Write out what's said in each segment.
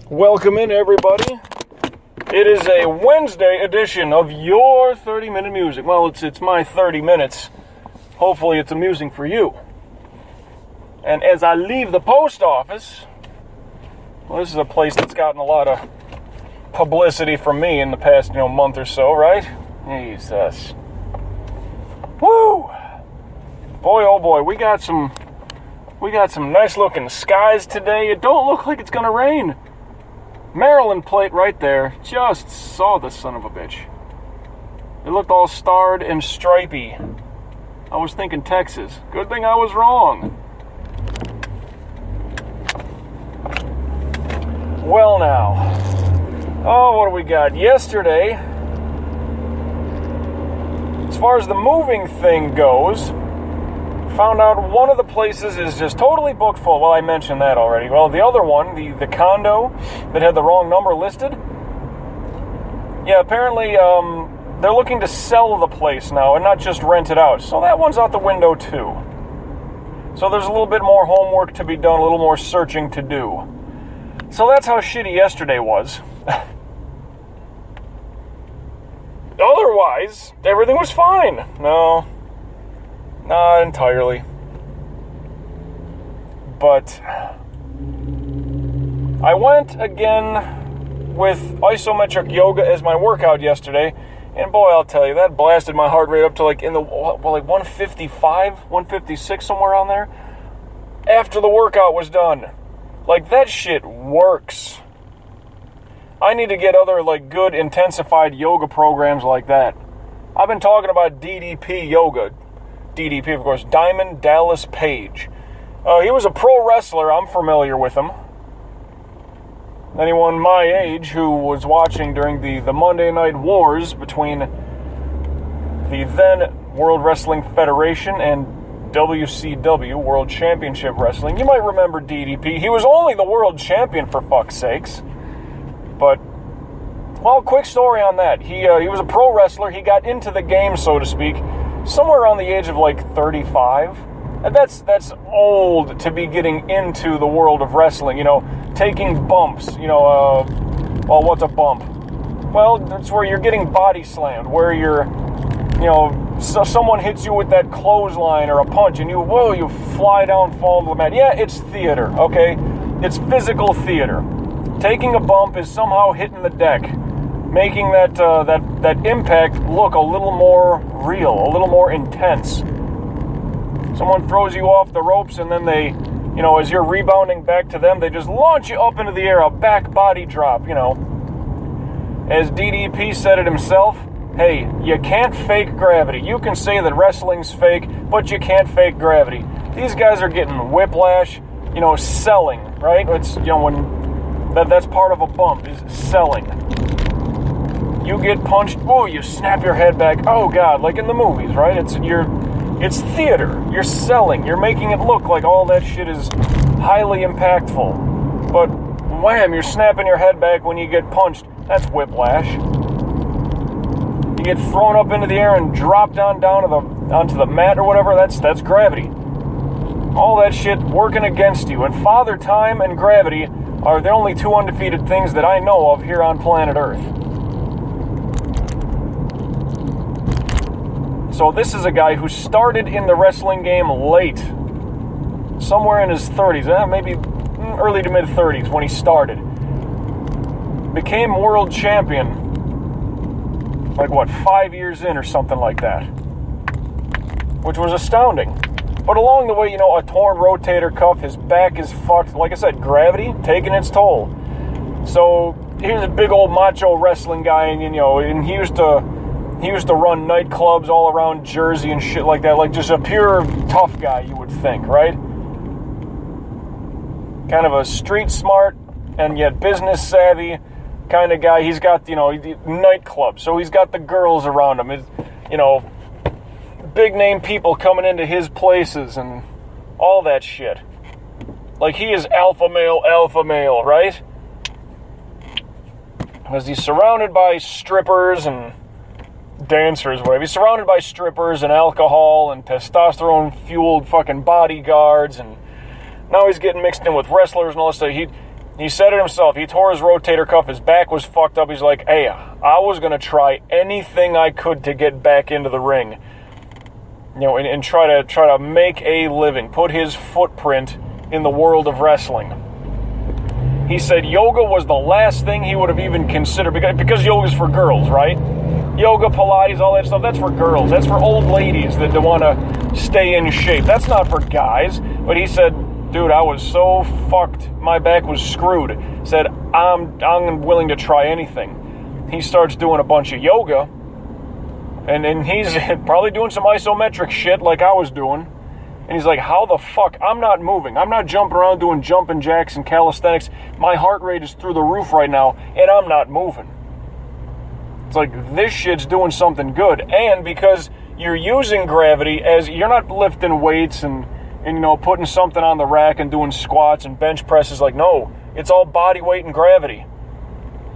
Welcome in, everybody. It is a Wednesday edition of your 30-minute music. Well, it's my 30 minutes. Hopefully it's amusing for you. And as I leave the post office, well, this is a place that's gotten a lot of publicity from me in the past, month or so, right? Jesus. Woo! Boy, oh boy, we got some nice-looking skies today. It don't look like it's gonna rain. Maryland plate right there. Just saw the son of a bitch. It looked all starred and stripy. I was thinking Texas. Good thing I was wrong. Well now. Oh, what do we got? Yesterday, as far as the moving thing goes, found out one of the places is just totally booked full. Well, I mentioned that already. Well, the other one, the condo that had the wrong number listed, yeah, apparently they're looking to sell the place now and not just rent it out. So that one's out the window too. So there's a little bit more homework to be done, a little more searching to do. So that's how shitty yesterday was. Otherwise, everything was fine. No, not entirely. But I went again with isometric yoga as my workout yesterday, and boy, I'll tell you, that blasted my heart rate up to like 155, 156, somewhere around there, after the workout was done. Like, that shit works. I need to get other, good intensified yoga programs like that. I've been talking about DDP yoga. DDP, of course, Diamond Dallas Page. He was a pro wrestler. I'm familiar with him. Anyone my age who was watching during the Monday Night Wars between the then World Wrestling Federation and WCW, World Championship Wrestling, you might remember DDP. He was only the world champion, for fuck's sakes. But, well, quick story on that. He was a pro wrestler. He got into the game, so to speak, somewhere around the age of 35. And that's old to be getting into the world of wrestling, taking bumps, well, what's a bump? Well, that's where you're getting body slammed, where you're, so someone hits you with that clothesline or a punch and you fly down, fall to the mat. Yeah, it's theater, okay? It's physical theater. Taking a bump is somehow hitting the deck, making that impact look a little more real, a little more intense. Someone throws you off the ropes and then they, as you're rebounding back to them, they just launch you up into the air, a back body drop, As DDP said it himself, hey, you can't fake gravity. You can say that wrestling's fake, but you can't fake gravity. These guys are getting whiplash, selling, right? It's, when that's part of a bump, is selling. You get punched, you snap your head back, oh God, like in the movies, right? It's theater. You're selling. You're making it look like all that shit is highly impactful. But wham, you're snapping your head back when you get punched. That's whiplash. You get thrown up into the air and dropped onto the mat or whatever, that's gravity. All that shit working against you. And Father Time and gravity are the only two undefeated things that I know of here on planet Earth. So this is a guy who started in the wrestling game late. Somewhere in his 30s, maybe early to mid-30s when he started. Became world champion 5 years in or something like that. Which was astounding. But along the way, a torn rotator cuff, his back is fucked. Like I said, gravity taking its toll. So here's a big old macho wrestling guy, and he used to run nightclubs all around Jersey and shit like that, like just a pure tough guy, you would think, right? Kind of a street smart and yet business savvy kind of guy. He's got, nightclubs, so he's got the girls around him. It's, big name people coming into his places and all that shit. Like, he is alpha male, right? Because he's surrounded by strippers and dancers, whatever. He's surrounded by strippers and alcohol and testosterone-fueled fucking bodyguards, and now he's getting mixed in with wrestlers and all this stuff. He said it himself. He tore his rotator cuff. His back was fucked up. He's like, hey, I was going to try anything I could to get back into the ring, and try to make a living, put his footprint in the world of wrestling. He said yoga was the last thing he would have even considered, because yoga's for girls, right? Yoga, Pilates, all that stuff, that's for girls. That's for old ladies that want to stay in shape. That's not for guys. But he said, dude, I was so fucked. My back was screwed. Said, I'm willing to try anything. He starts doing a bunch of yoga, and he's probably doing some isometric shit like I was doing. And he's like, how the fuck? I'm not moving. I'm not jumping around doing jumping jacks and calisthenics. My heart rate is through the roof right now, and I'm not moving. It's like, this shit's doing something good. And because you're using gravity, as you're not lifting weights and putting something on the rack and doing squats and bench presses. Like, no, it's all body weight and gravity.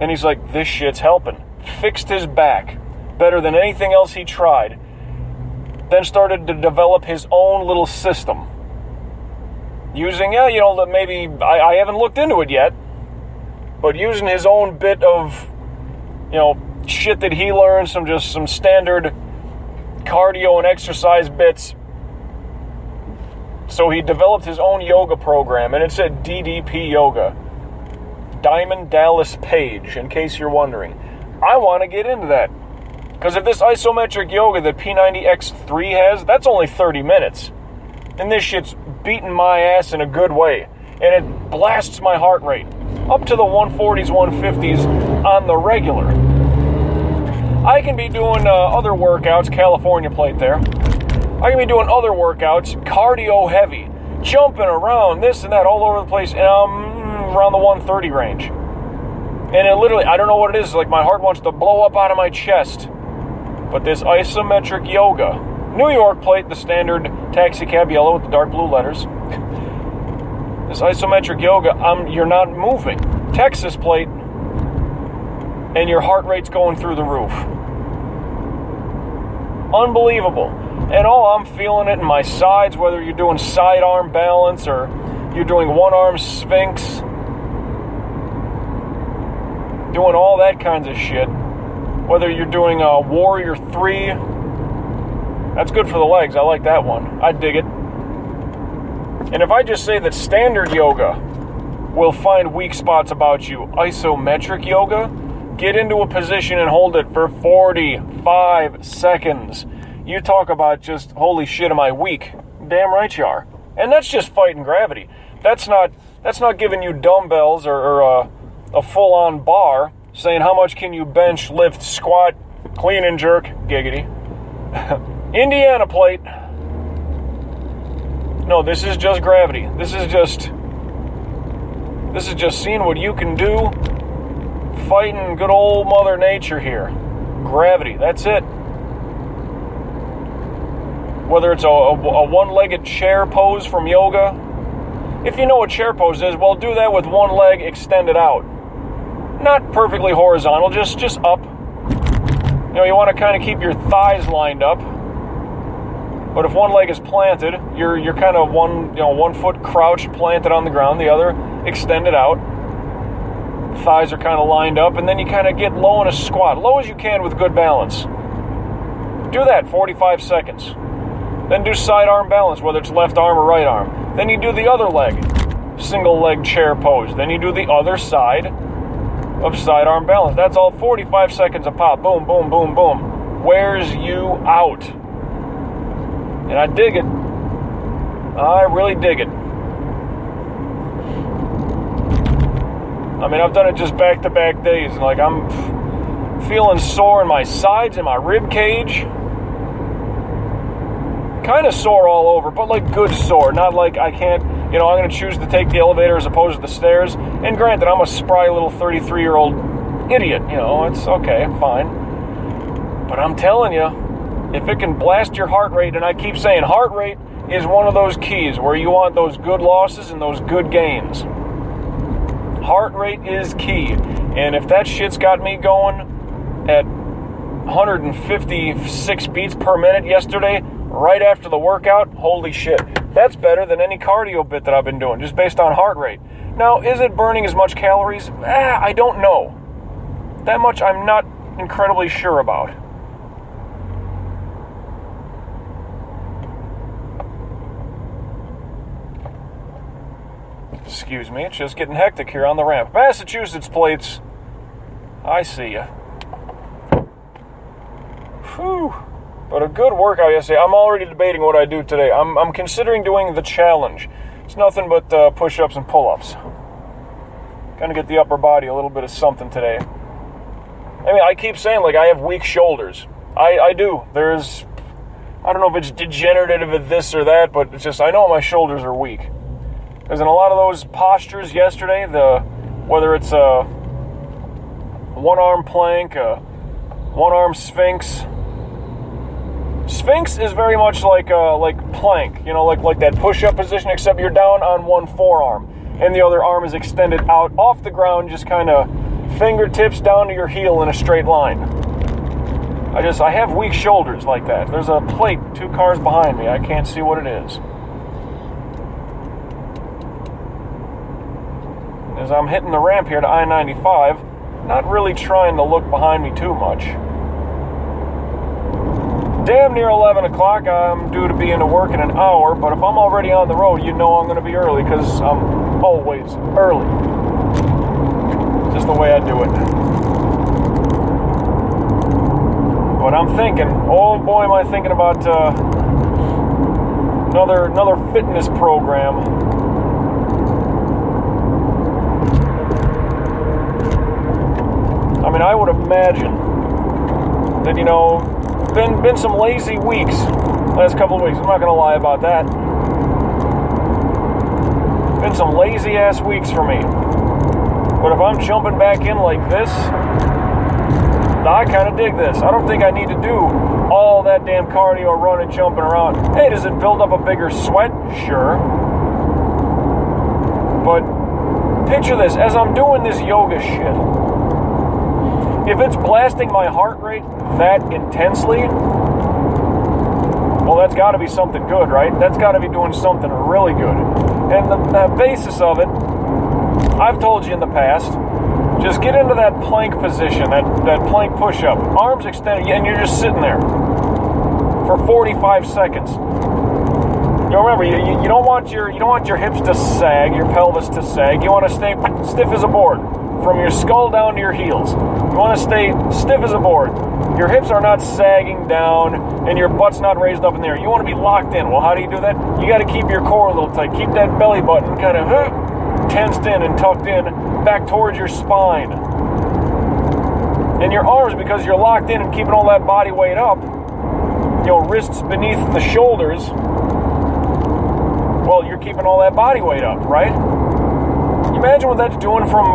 And he's like, this shit's helping. Fixed his back better than anything else he tried. Then started to develop his own little system. Using, maybe, I haven't looked into it yet, but using his own bit of, shit that he learned, some standard cardio and exercise bits. So he developed his own yoga program, and it said DDP Yoga. Diamond Dallas Page, in case you're wondering. I want to get into that. Because if this isometric yoga that P90X3 has, that's only 30 minutes. And this shit's beating my ass in a good way. And it blasts my heart rate up to the 140s, 150s on the regular. I can be doing other workouts, California plate there. I can be doing other workouts, cardio heavy, jumping around, this and that, all over the place, and I'm around the 130 range. And it literally, I don't know what it is, like my heart wants to blow up out of my chest. But this isometric yoga, New York plate, the standard taxi cab yellow with the dark blue letters. This isometric yoga, you're not moving. Texas plate, and your heart rate's going through the roof. Unbelievable. And I'm feeling it in my sides, whether you're doing sidearm balance or you're doing one-arm sphinx, doing all that kinds of shit. Whether you're doing a Warrior 3, that's good for the legs. I like that one. I dig it. And if I just say that standard yoga will find weak spots about you, isometric yoga, get into a position and hold it for 45 seconds. You talk about just, holy shit, am I weak? Damn right you are. And that's just fighting gravity. That's not giving you dumbbells or a full-on bar, saying how much can you bench, lift, squat, clean and jerk, giggity. Indiana plate. No, this is just gravity. This is just seeing what you can do, fighting good old Mother Nature here. Gravity, that's it. Whether it's a one-legged chair pose from yoga. If you know what chair pose is, well, do that with one leg extended out. Not perfectly horizontal, just up. You want to kind of keep your thighs lined up. But if one leg is planted, you're kind of one foot crouched, planted on the ground, the other extended out. Thighs are kind of lined up, and then you kind of get low in a squat, low as you can with good balance. Do that 45 seconds. Then do sidearm balance, whether it's left arm or right arm. Then you do the other leg, single leg chair pose. Then you do the other side of sidearm balance. That's all 45 seconds a pop. Boom, boom, boom, boom. Wears you out. And I dig it. I really dig it. I mean, I've done it just back-to-back days. And like, I'm feeling sore in my sides and my rib cage. Kind of sore all over, but like good sore. Not like I can't, I'm going to choose to take the elevator as opposed to the stairs. And granted, I'm a spry little 33-year-old idiot. It's okay, fine. But I'm telling you, if it can blast your heart rate, and I keep saying heart rate is one of those keys where you want those good losses and those good gains. Heart rate is key. And if that shit's got me going at 156 beats per minute yesterday, right after the workout, holy shit. That's better than any cardio bit that I've been doing, just based on heart rate. Now, is it burning as much calories? I don't know. That much I'm not incredibly sure about. Excuse me, it's just getting hectic here on the ramp. Massachusetts plates, I see ya. Whew. But a good workout yesterday. I'm already debating what I do today. I'm considering doing the challenge. It's nothing but push-ups and pull-ups. Gonna get the upper body a little bit of something today. I mean, I keep saying, like, I have weak shoulders. I do. I don't know if it's degenerative of this or that, but it's just, I know my shoulders are weak. Because in a lot of those postures yesterday, whether it's a one-arm plank, a one-arm sphinx. Sphinx is very much like plank, like that push-up position, except you're down on one forearm, and the other arm is extended out off the ground, just kind of fingertips down to your heel in a straight line. I have weak shoulders like that. There's a plate 2 cars behind me. I can't see what it is. As I'm hitting the ramp here to I-95, not really trying to look behind me too much. Damn near 11 o'clock, I'm due to be into work in an hour, but if I'm already on the road, you know I'm going to be early, because I'm always early. Just the way I do it. But I'm thinking, oh boy am I thinking about another fitness program. I mean, I would imagine that, been some lazy weeks last couple of weeks. I'm not going to lie about that. Been some lazy ass weeks for me. But if I'm jumping back in like this, I kind of dig this. I don't think I need to do all that damn cardio, running, jumping around. Hey, does it build up a bigger sweat? Sure. But picture this, as I'm doing this yoga shit, if it's blasting my heart rate that intensely, well, that's got to be something good, right? That's got to be doing something really good. And the basis of it, I've told you in the past, just get into that plank position, that plank push-up, arms extended, and you're just sitting there for 45 seconds. Remember, you don't want your hips to sag, your pelvis to sag. You want to stay stiff as a board. From your skull down to your heels. You want to stay stiff as a board. Your hips are not sagging down and your butt's not raised up in the air. You want to be locked in. Well, how do you do that? You got to keep your core a little tight. Keep that belly button kind of tensed in and tucked in back towards your spine. And your arms, because you're locked in and keeping all that body weight up, wrists beneath the shoulders, well, you're keeping all that body weight up, right? Imagine what that's doing from,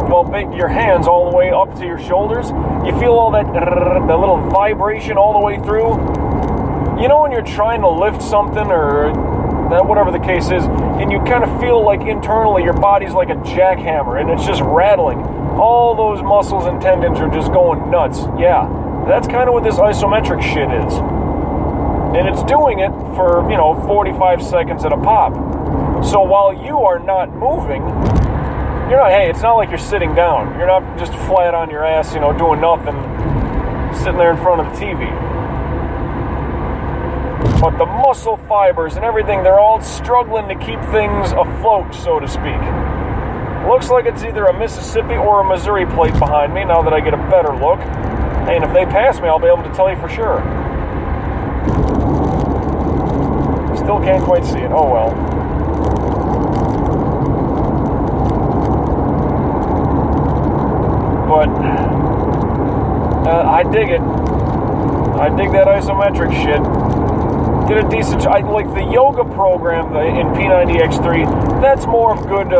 your hands all the way up to your shoulders. You feel all that little vibration all the way through. When you're trying to lift something or whatever the case is, and you kind of feel like internally your body's like a jackhammer and it's just rattling. All those muscles and tendons are just going nuts. Yeah, that's kind of what this isometric shit is. And it's doing it for, 45 seconds at a pop. So while you are not moving, it's not like you're sitting down. You're not just flat on your ass, doing nothing, sitting there in front of the TV. But the muscle fibers and everything, they're all struggling to keep things afloat, so to speak. Looks like it's either a Mississippi or a Missouri plate behind me, now that I get a better look. And if they pass me, I'll be able to tell you for sure. Still can't quite see it. Oh well. But I dig it. I dig that isometric shit. Did a decent, like the yoga program in P90X3. That's more of good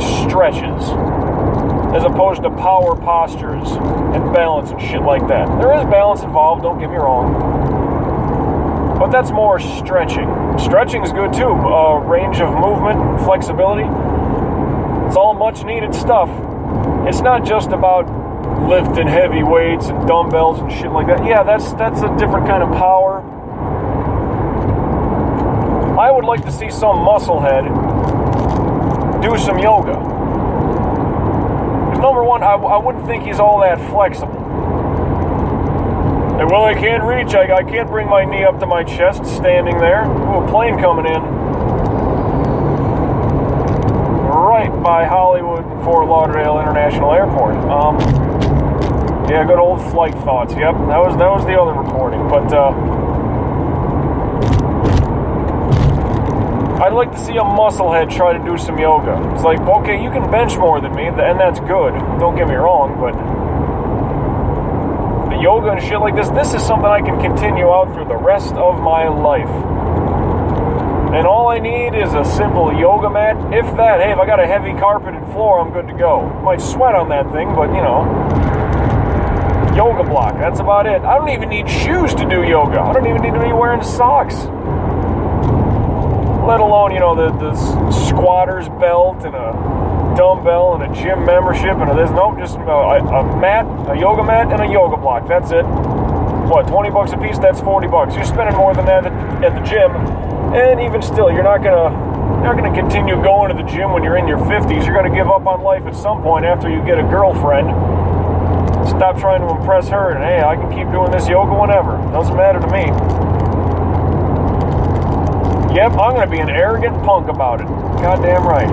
stretches, as opposed to power postures and balance and shit like that. There is balance involved. Don't get me wrong. But that's more stretching. Stretching is good too. Range of movement, flexibility. It's all much needed stuff. It's not just about lifting heavy weights and dumbbells and shit like that. Yeah, that's a different kind of power. I would like to see some musclehead do some yoga. one, I wouldn't think he's all that flexible. And, well, I can't reach. I can't bring my knee up to my chest standing there. Ooh, a plane coming in. Right by Hollywood Fort Lauderdale International Airport. Yeah, good old flight thoughts. Yep, that was the other recording. But I'd like to see a musclehead try to do some yoga. It's like, okay, you can bench more than me, and that's good. Don't get me wrong, but the yoga and shit like this is something I can continue out through the rest of my life. And all I need is a simple yoga mat. If that, hey, if I got a heavy carpeted floor, I'm good to go. Might sweat on that thing, but, you know, yoga block, that's about it. I don't even need shoes to do yoga. I don't even need to be wearing socks. Let alone, you know, the squatter's belt and a dumbbell and a gym membership and this. Nope, just a mat, a yoga mat, and a yoga block. That's it. What, 20 bucks a piece? That's 40 bucks. You're spending more than that at the gym. And even still, you're not gonna continue going to the gym when you're in your 50s. You're gonna give up on life at some point after you get a girlfriend. Stop trying to impress her, and hey, I can keep doing this yoga whenever. Doesn't matter to me. Yep, I'm gonna be an arrogant punk about it. Goddamn right.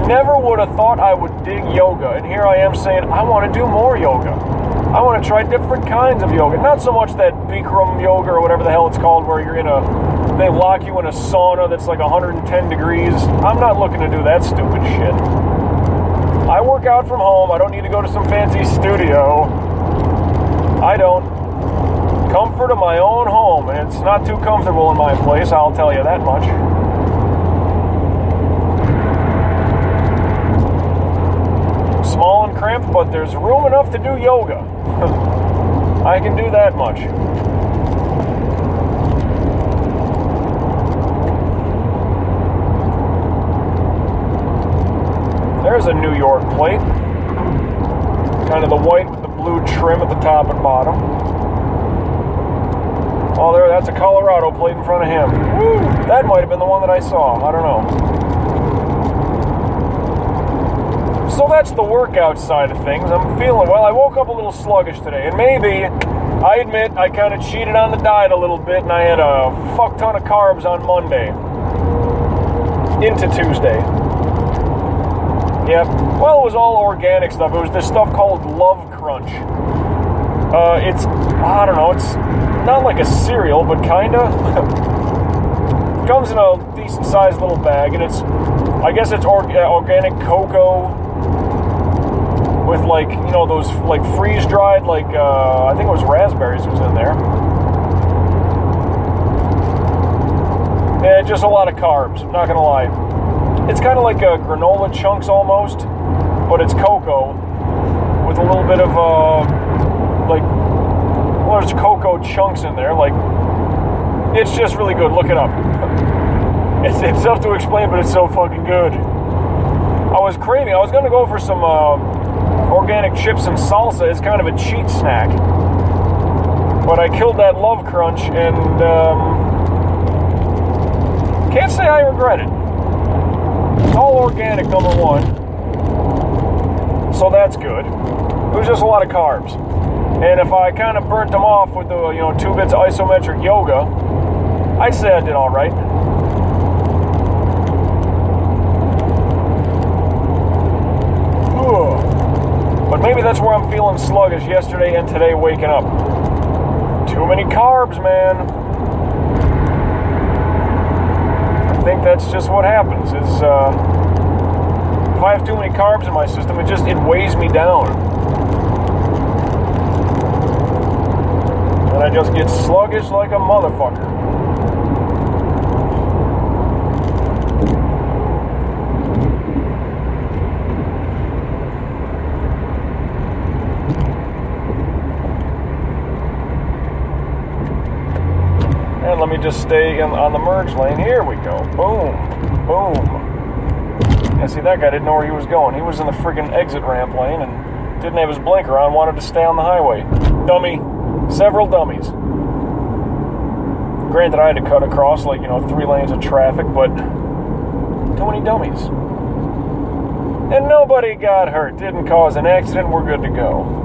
Never would have thought I would dig yoga, and here I am saying I want to do more yoga. I want to try different kinds of yoga. Not so much that Bikram yoga or whatever the hell it's called, where you're they lock you in a sauna that's like 110 degrees. I'm not looking to do that stupid shit. I work out from home. I don't need to go to some fancy studio. I don't. Comfort of my own home, and it's not too comfortable in my place, I'll tell you that much. Small and cramped, but there's room enough to do yoga. I can do that much. There's a New York plate. Kind of the white with the blue trim at the top and bottom. Oh, that's a Colorado plate in front of him. Woo! That might have been the one that I saw. I don't know. So that's the workout side of things. I'm feeling, well, I woke up a little sluggish today. And maybe, I admit, I kind of cheated on the diet a little bit. And I had a fuck ton of carbs on Monday. Into Tuesday. Yep. Well, it was all organic stuff. It was this stuff called Love Crunch. It's, I don't know, it's not like a cereal, but kinda. It comes in a decent sized little bag, and it's, I guess it's organic cocoa with, like, you know, those like freeze dried, like I think it was raspberries was in there. Yeah, just a lot of carbs, I'm not gonna lie. It's kind of like granola chunks almost, but it's cocoa with a little bit of well, there's cocoa chunks in there. Like, it's just really good. Look it up. It's tough to explain, but it's so fucking good. I was craving. I was gonna go for some organic chips and salsa. It's kind of a cheat snack, but I killed that Love Crunch, and can't say I regret it. It's all organic, number one, so that's good. It was just a lot of carbs, and if I kind of burnt them off with the 2 bits of isometric yoga, I'd say I did all right. But maybe that's where I'm feeling sluggish yesterday and today waking up. Too many carbs, man. I think that's just what happens, is if I have too many carbs in my system, it weighs me down. And I just get sluggish like a motherfucker. And let me just stay on the merge lane. Here we go. Boom. Boom. Yeah, see, that guy didn't know where he was going. He was in the friggin' exit ramp lane and didn't have his blinker on, wanted to stay on the highway. Dummy. Several dummies. Granted, I had to cut across, 3 lanes of traffic, but too many dummies. And nobody got hurt. Didn't cause an accident. We're good to go.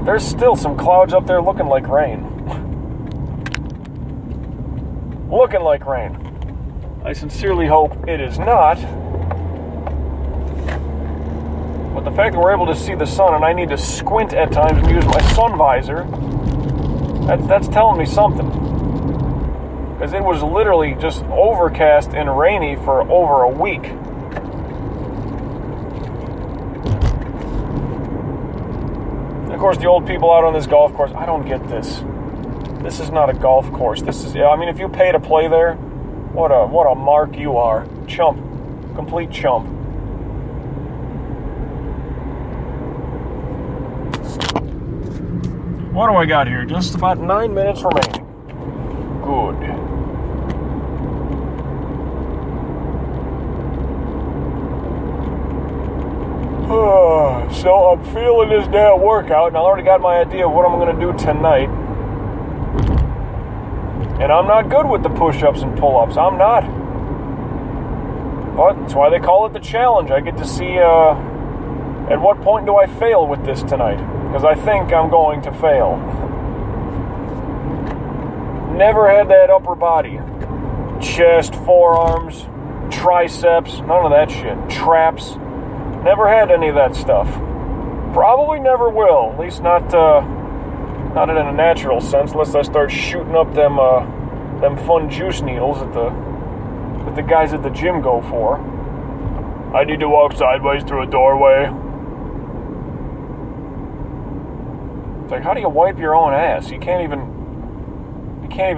There's still some clouds up there looking like rain. Looking like rain. I sincerely hope it is not. But the fact that we're able to see the sun and I need to squint at times and use my sun visor, that's telling me something. Because it was literally just overcast and rainy for over a week. And of course, the old people out on this golf course, I don't get this. This is not a golf course. This is, I mean, if you pay to play there, what a mark you are. Chump. Complete chump. What do I got here? Just about 9 minutes remaining. Good. So I'm feeling this damn workout, and I already got my idea of what I'm going to do tonight. And I'm not good with the push-ups and pull-ups. I'm not. But that's why they call it the challenge. I get to see at what point do I fail with this tonight. Because I think I'm going to fail. Never had that upper body. Chest, forearms, triceps, none of that shit. Traps. Never had any of that stuff. Probably never will. At least not in a natural sense, unless I start shooting up them fun juice needles that the guys at the gym go for. I need to walk sideways through a doorway. It's like, how do you wipe your own ass? You can't even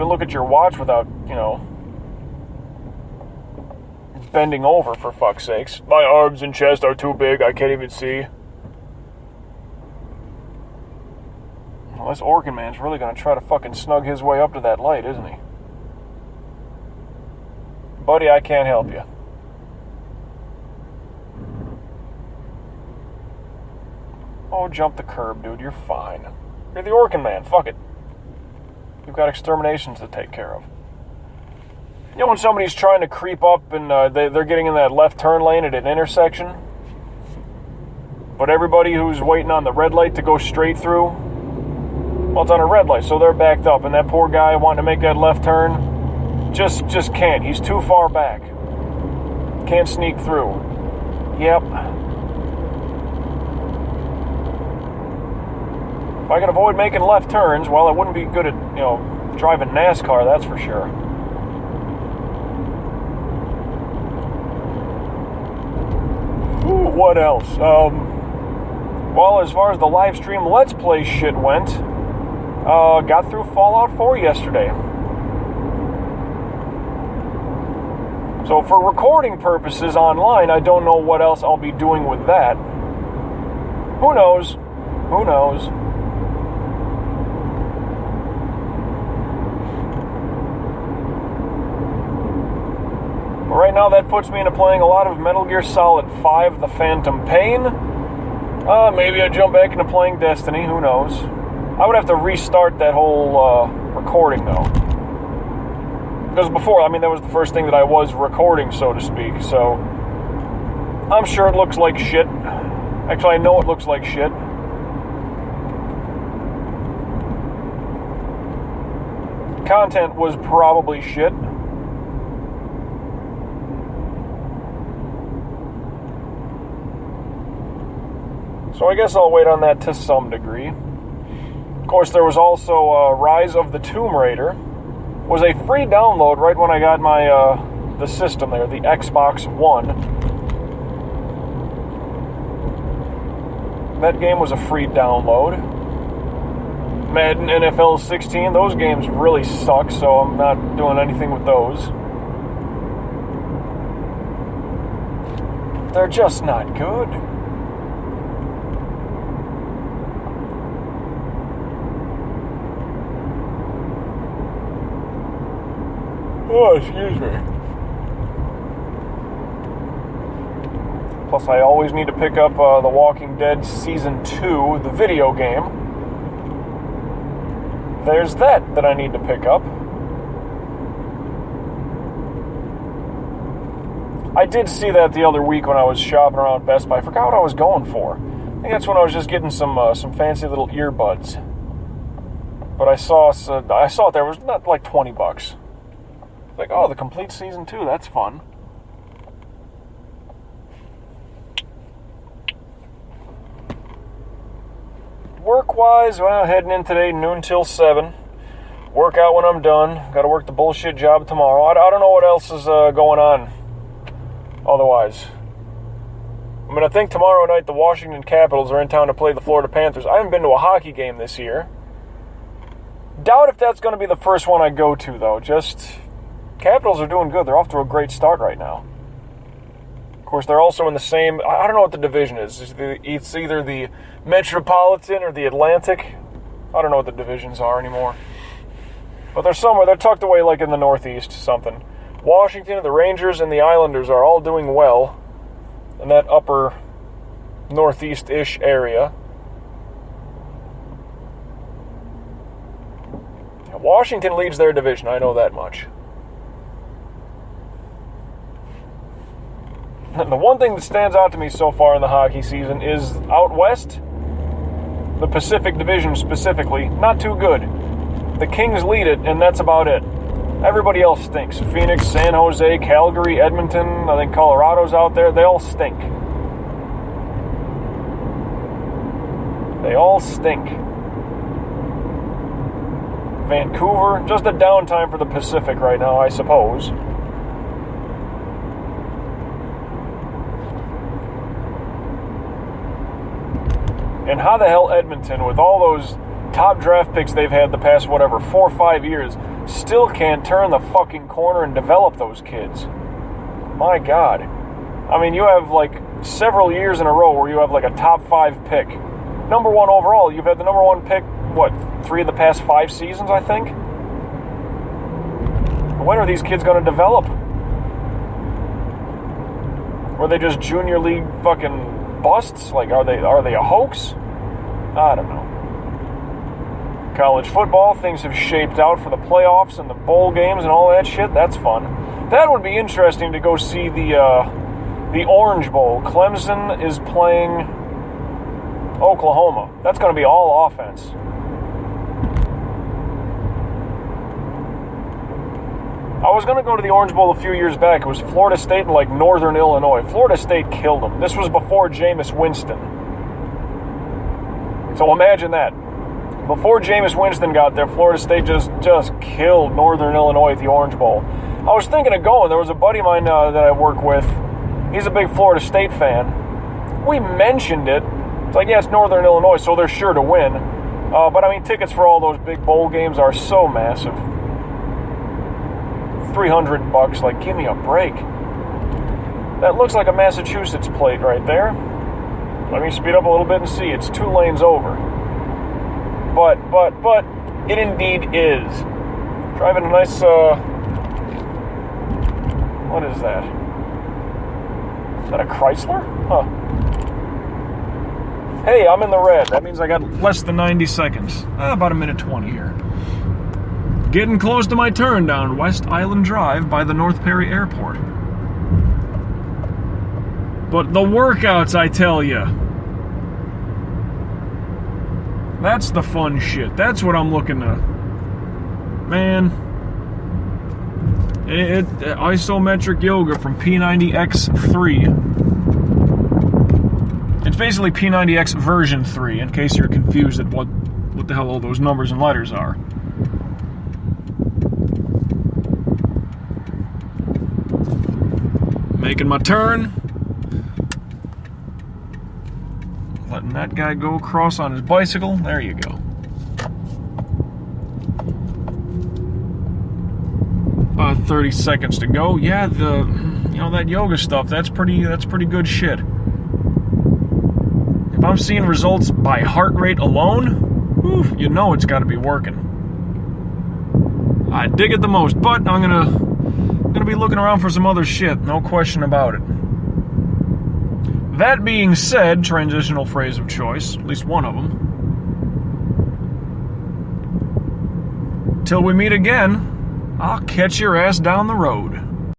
look at your watch without, bending over, for fuck's sakes. My arms and chest are too big, I can't even see. Well, this Organ man's really gonna try to fucking snug his way up to that light, isn't he? Buddy, I can't help you. Oh, jump the curb, dude. You're fine. You're the Organ man. Fuck it. You've got exterminations to take care of. You know when somebody's trying to creep up and they're getting in that left turn lane at an intersection? But everybody who's waiting on the red light to go straight through, well, it's on a red light, so they're backed up. And that poor guy wanting to make that left turn just can't. He's too far back. Can't sneak through. Yep. If I could avoid making left turns, well, I wouldn't be good at, driving NASCAR, that's for sure. Ooh, what else? Well, as far as the live stream Let's Play shit went, got through Fallout 4 yesterday. So for recording purposes online, I don't know what else I'll be doing with that. Who knows? Who knows? But right now, that puts me into playing a lot of Metal Gear Solid 5, The Phantom Pain. Maybe I jump back into playing Destiny, who knows? I would have to restart that whole recording, though. Because before, that was the first thing that I was recording, so to speak, so I'm sure it looks like shit. Actually, I know it looks like shit. Content was probably shit. So I guess I'll wait on that to some degree. Of course, there was also Rise of the Tomb Raider. It was a free download right when I got my the system there, the Xbox One. That game was a free download. Madden, NFL 16, those games really suck, so I'm not doing anything with those. They're just not good. Oh, excuse me. Plus, I always need to pick up The Walking Dead Season 2, the video game. There's that I need to pick up. I did see that the other week when I was shopping around Best Buy. I forgot what I was going for. I think that's when I was just getting some fancy little earbuds. But I saw it there. It was not like $20. Like, oh, the complete season 2. That's fun. Work-wise, well, heading in today, noon till 7. Work out when I'm done. Got to work the bullshit job tomorrow. I don't know what else is going on otherwise. I mean, I think tomorrow night the Washington Capitals are in town to play the Florida Panthers. I haven't been to a hockey game this year. Doubt if that's going to be the first one I go to, though. Just, Capitals are doing good. They're off to a great start right now. Of course, they're also in the same, I don't know what the division is. It's either the Metropolitan or the Atlantic. I don't know what the divisions are anymore. But they're somewhere. They're tucked away like in the Northeast, something. Washington, the Rangers, and the Islanders are all doing well in that upper Northeast-ish area. Washington leads their division, I know that much. The one thing that stands out to me so far in the hockey season is out west, the Pacific Division specifically, not too good. The Kings lead it, and that's about it. Everybody else stinks. Phoenix, San Jose, Calgary, Edmonton, I think Colorado's out there. They all stink. They all stink. Vancouver, just a downtime for the Pacific right now, I suppose. And how the hell Edmonton, with all those top draft picks they've had the past, 4 or 5 years, still can't turn the fucking corner and develop those kids? My God. I mean, you have like several years in a row where you have like a top 5 pick. Number 1 overall, you've had the number 1 pick, 3 of the past 5 seasons, I think? When are these kids going to develop? Were they just junior league fucking busts? Like, are they a hoax? I don't know. College football, things have shaped out for the playoffs and the bowl games and all that shit. That's fun. That would be interesting to go see the Orange Bowl. Clemson is playing Oklahoma. That's going to be all offense. I was going to go to the Orange Bowl a few years back. It was Florida State and like Northern Illinois. Florida State killed them. This was before Jameis Winston. So imagine that. Before Jameis Winston got there, Florida State just killed Northern Illinois at the Orange Bowl. I was thinking of going. There was a buddy of mine that I work with. He's a big Florida State fan. We mentioned it. It's like, yeah, it's Northern Illinois, so they're sure to win. But I mean, tickets for all those big bowl games are so massive. $300, like, give me a break. That looks like a Massachusetts plate right there. Let me speed up a little bit and see. It's 2 lanes over. But, it indeed is. Driving a nice, what is that? Is that a Chrysler? Huh. Hey, I'm in the red. That means I got less than 90 seconds. About 1:20 here. Getting close to my turn down West Island Drive by the North Perry Airport. But the workouts, I tell ya. That's the fun shit. That's what I'm looking to... Man. Isometric yoga from P90X3. It's basically P90X version 3, in case you're confused at what the hell all those numbers and letters are. Making my turn. Letting that guy go across on his bicycle. There you go. About 30 seconds to go. Yeah, that yoga stuff, that's pretty good shit. If I'm seeing results by heart rate alone, oof, you know it's got to be working. I dig it the most, but I'm gonna be looking around for some other shit, no question about it. That being said, transitional phrase of choice, at least one of them. Till we meet again, I'll catch your ass down the road.